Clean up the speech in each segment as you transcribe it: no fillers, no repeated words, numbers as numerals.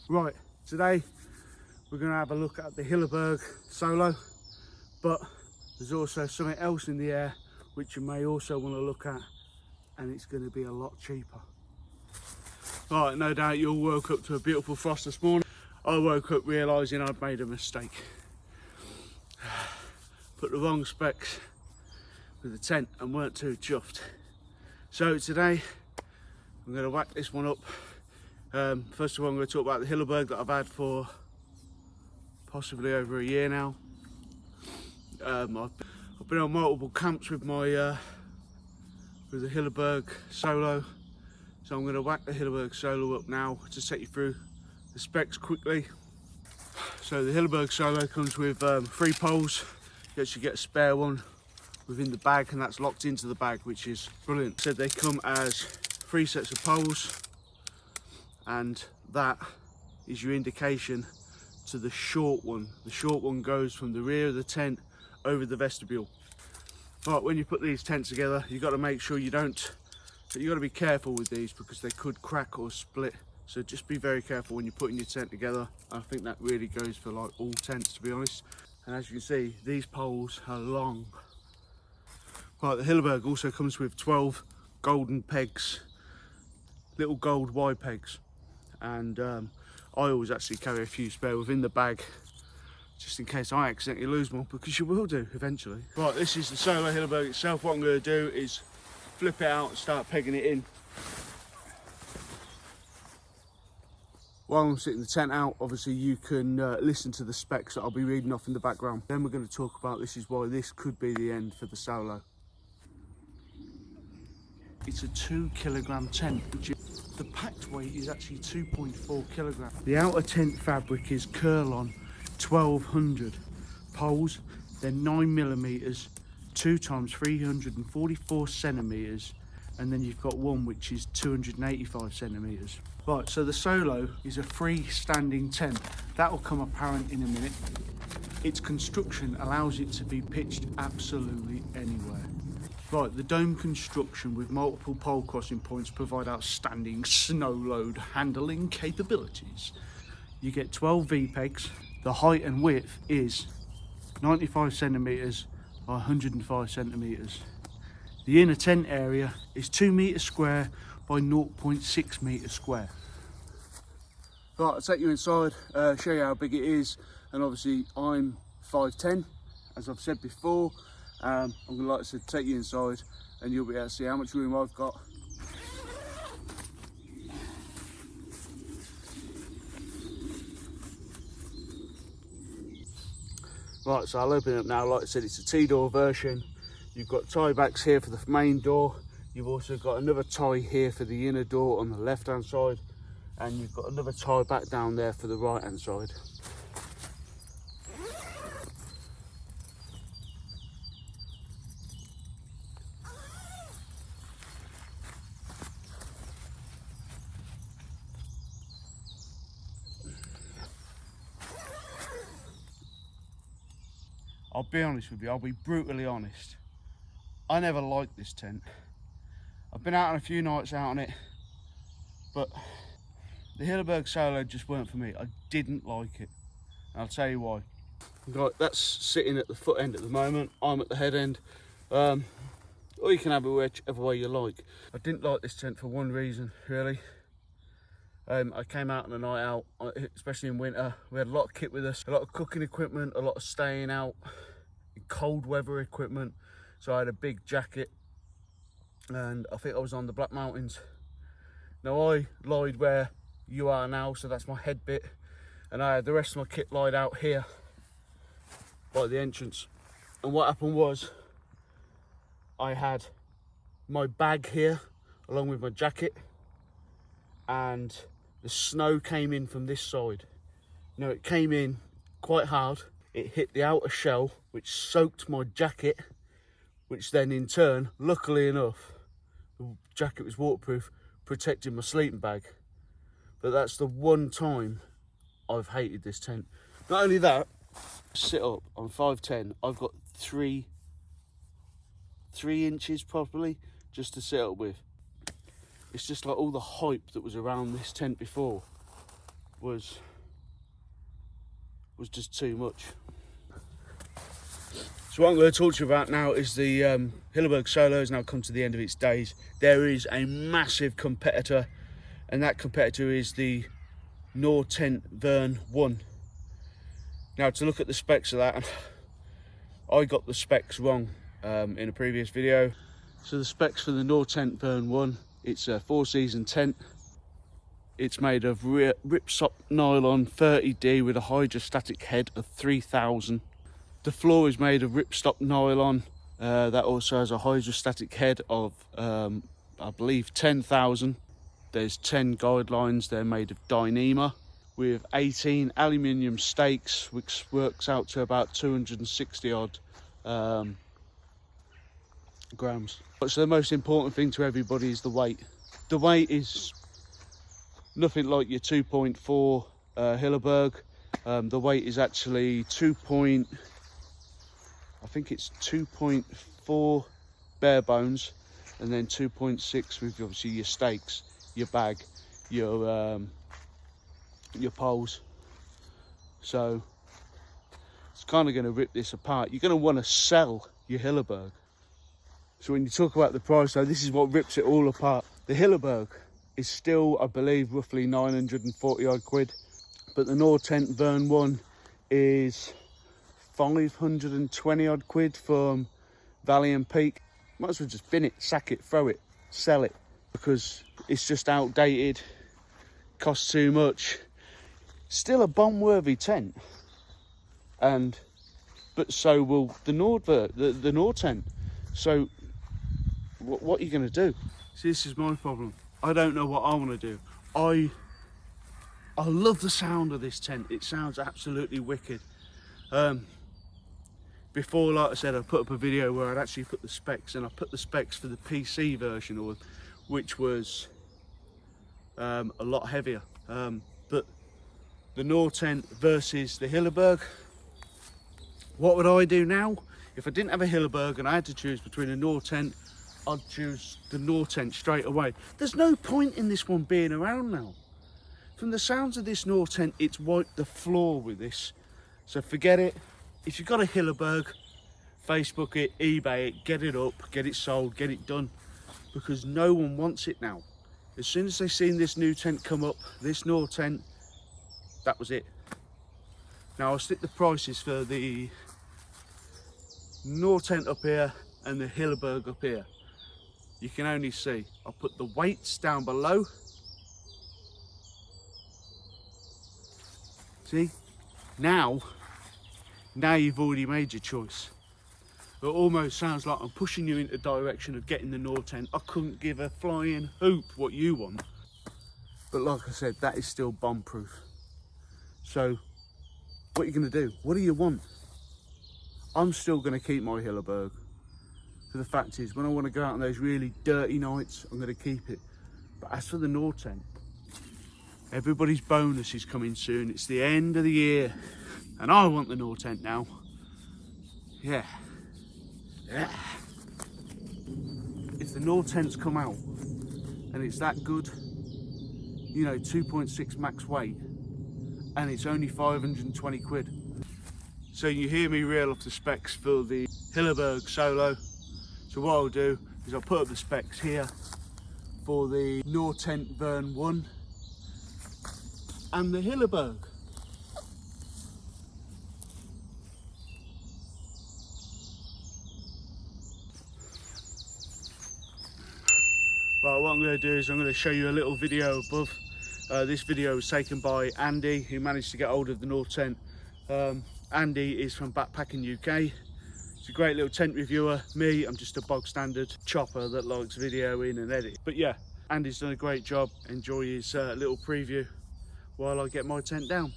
Right, today we're going to have a look at the Hilleberg Solo, but there's also something else in the air which you may also want to look at, and it's going to be a lot cheaper. Right, no doubt you all woke up to a beautiful frost this morning. I woke up realising I'd made a mistake. Put the wrong specs with the tent and weren't too chuffed. So today I'm going to whack this one up. First of all, I'm going to talk about the Hilleberg that I've had for possibly over a year now. I've been on multiple camps with my with the Hilleberg Solo, so I'm going to whack the Hilleberg Solo up now to take you through the specs quickly. So the Hilleberg Solo comes with 3 poles. You actually get a spare one within the bag, and that's locked into the bag, which is brilliant. So they come as 3 sets of poles, and that is your indication to the short one. The short one goes from the rear of the tent over the vestibule. Right, when you put these tents together, you've got to make sure you've got to be careful with these because they could crack or split. So just be very careful when you're putting your tent together. I think that really goes for like all tents, to be honest. And as you can see, these poles are long. Right, the Hilleberg also comes with 12 golden pegs, little gold Y pegs. And I always actually carry a few spare within the bag, just in case I accidentally lose one, because you will do eventually. Right, this is the Solo Hilleberg itself. What I'm going to do is flip it out and start pegging it in. While I'm sitting the tent out, obviously you can listen to the specs that I'll be reading off in the background. Then we're going to talk about this is why this could be the end for the Solo. It's a 2 kilogram tent, which is, the packed weight is actually 2.4 kilograms. The outer tent fabric is Curlon 1200 poles. They're 9mm, 2 times 344 centimeters, and then you've got one which is 285 centimeters. Right, so the Solo is a freestanding tent. That will come apparent in a minute. Its construction allows it to be pitched absolutely anywhere. Right, the dome construction with multiple pole crossing points provide outstanding snow load handling capabilities. You get 12 V-pegs. The height and width is 95 centimeters by 105 centimeters. The inner tent area is 2 meters square by 0.6 meters square. Right, I'll take you inside, show you how big it is, and obviously I'm 5'10", as I've said before. I'm going to, like I said, take you inside and you'll be able to see how much room I've got. Right, so I'll open it up now. Like I said, it's a T-door version. You've got tie backs here for the main door. You've also got another tie here for the inner door on the left hand side, and you've got another tie back down there for the right hand side. I'll be honest with you, I'll be brutally honest. I never liked this tent. I've been out on a few nights out on it, but the Hilleberg Solo just weren't for me. I didn't like it, and I'll tell you why. Right, that's sitting at the foot end at the moment. I'm at the head end. Or you can have it whichever way you like. I didn't like this tent for one reason, really. I came out on a night out, especially in winter. We had a lot of kit with us, a lot of cooking equipment, a lot of staying out, cold weather equipment. So I had a big jacket, and I think I was on the Black Mountains. Now I lied where you are now, so that's my head bit, and I had the rest of my kit lied out here by the entrance. And what happened was, I had my bag here along with my jacket, and the snow came in from this side. Now it came in quite hard. It hit the outer shell, which soaked my jacket, which then in turn, luckily enough, the jacket was waterproof, protecting my sleeping bag. But that's the one time I've hated this tent. Not only that, sit up, I'm 5'10", I've got 3 inches probably just to sit up with. It's just like all the hype that was around this tent before was just too much. So what I'm going to talk to you about now is the Hilleberg Solo has now come to the end of its days. There is a massive competitor, and that competitor is the Nortent Vern1. Now, to look at the specs of that, I got the specs wrong in a previous video. So the specs for the Nortent Vern1, it's a 4-season tent. It's made of ripstop nylon 30D with a hydrostatic head of 3000. The floor is made of ripstop nylon that also has a hydrostatic head of I believe 10,000. There's 10 guidelines. They're made of Dyneema with 18 aluminium stakes, which works out to about 260 odd grams. So the most important thing to everybody is the weight. The weight is nothing like your 2.4 Hilleberg. The weight is actually I think it's 2.4 bare bones, and then 2.6 with obviously your stakes, your bag, your poles. So it's kind of going to rip this apart. You're going to want to sell your Hilleberg. So when you talk about the price, though, this is what rips it all apart. The Hilleberg is still, I believe, roughly 940 odd quid, but the Nortent Vern1 is 520 odd quid from Valley and Peak. Might as well just bin it, sack it, throw it, sell it, because it's just outdated, costs too much. Still a bomb-worthy tent, but so will the Nortent. So what are you going to do? See, this is my problem. I don't know what I want to do. I love the sound of this tent. It sounds absolutely wicked. Before, like I said, I put up a video where I'd actually put the specs, and I put the specs for the PC version, which was a lot heavier. But the Nortent versus the Hilleberg, what would I do now? If I didn't have a Hilleberg and I had to choose between a Nortent, I'd choose the Nortent straight away. There's no point in this one being around now. From the sounds of this Nortent, it's wiped the floor with this. So forget it. If you've got a Hilleberg, Facebook it, eBay it, get it up, get it sold, get it done. Because no one wants it now. As soon as they seen this new tent come up, this Nortent, that was it. Now I'll stick the prices for the Nortent up here and the Hilleberg up here. You can only see. I'll put the weights down below. See? Now you've already made your choice. It almost sounds like I'm pushing you into the direction of getting the Nortent. I couldn't give a flying hoop what you want. But like I said, that is still bomb proof. So what are you going to do? What do you want? I'm still going to keep my Hilleberg. So the fact is, when I want to go out on those really dirty nights, I'm going to keep it. But as for the Nortent, everybody's bonus is coming soon. It's the end of the year, and I want the Nortent now. Yeah. If the Nortents come out and it's that good, you know, 2.6 max weight, and it's only 520 quid. So you hear me reel off the specs for the Hilleberg Solo. So what I'll do is I'll put up the specs here for the Nortent Vern1 and the Hilleberg. Right, what I'm going to do is I'm going to show you a little video above. This video was taken by Andy, who managed to get hold of the Nortent. Andy is from Backpacking UK. He's a great little tent reviewer. Me, I'm just a bog standard chopper that likes videoing and edit. But yeah, Andy's done a great job. Enjoy his little preview while I get my tent down.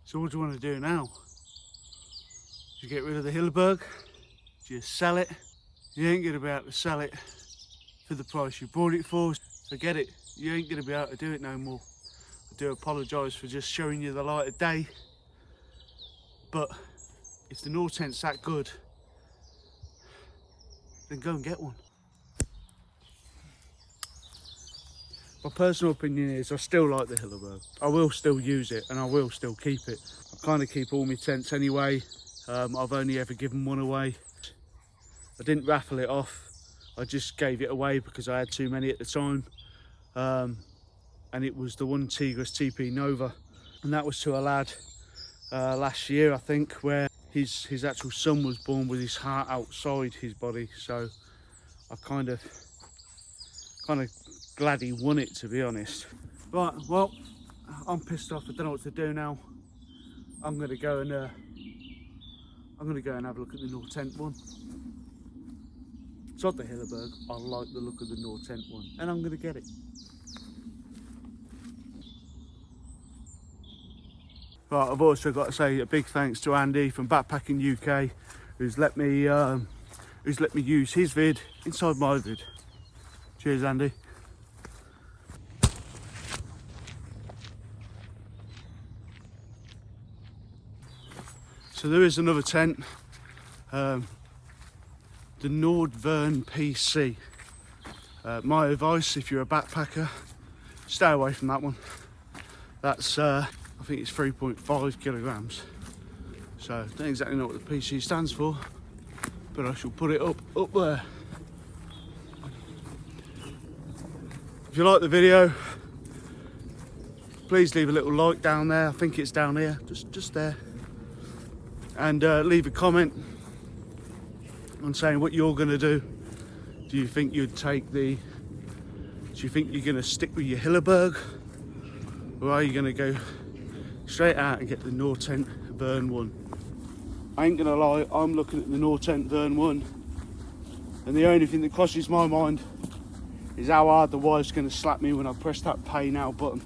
So what do you want to do now? Do you get rid of the Hilleberg? Do you sell it? You ain't going to be able to sell it for the price you bought it for. Forget it, you ain't going to be able to do it no more. I do apologise for just showing you the light of day, but if the Nortent's that good, then go and get one. My personal opinion is I still like the Hilleberg. I will still use it and I will still keep it. I kind of keep all my tents anyway. I've only ever given one away. I didn't raffle it off. I just gave it away because I had too many at the time. And it was the one Tigris TP Nova. And that was to a lad last year, I think, where his actual son was born with his heart outside his body. So I kind of glad he won it, to be honest. Right, well, I'm pissed off. I don't know what to do now. I'm gonna go and have a look at the Nortent one. It's not the Hilleberg. I like the look of the Nortent one, and I'm gonna get it. Right, I've also got to say a big thanks to Andy from Backpacking UK, who's let me use his vid inside my vid. Cheers, Andy. So there is another tent, the Vern PC. My advice, if you're a backpacker, stay away from that one. That's, I think it's 3.5 kilograms. So I don't exactly know what the PC stands for, but I shall put it up there. If you like the video, please leave a little like down there. I think it's down here, just there. And leave a comment on saying what you're going to do. Do you think you'd take do you think you're going to stick with your Hilleberg, or are you going to go straight out and get the Nortent Vern1? I ain't going to lie, I'm looking at the Nortent Vern1, and the only thing that crosses my mind is how hard the wife's going to slap me when I press that pay now button.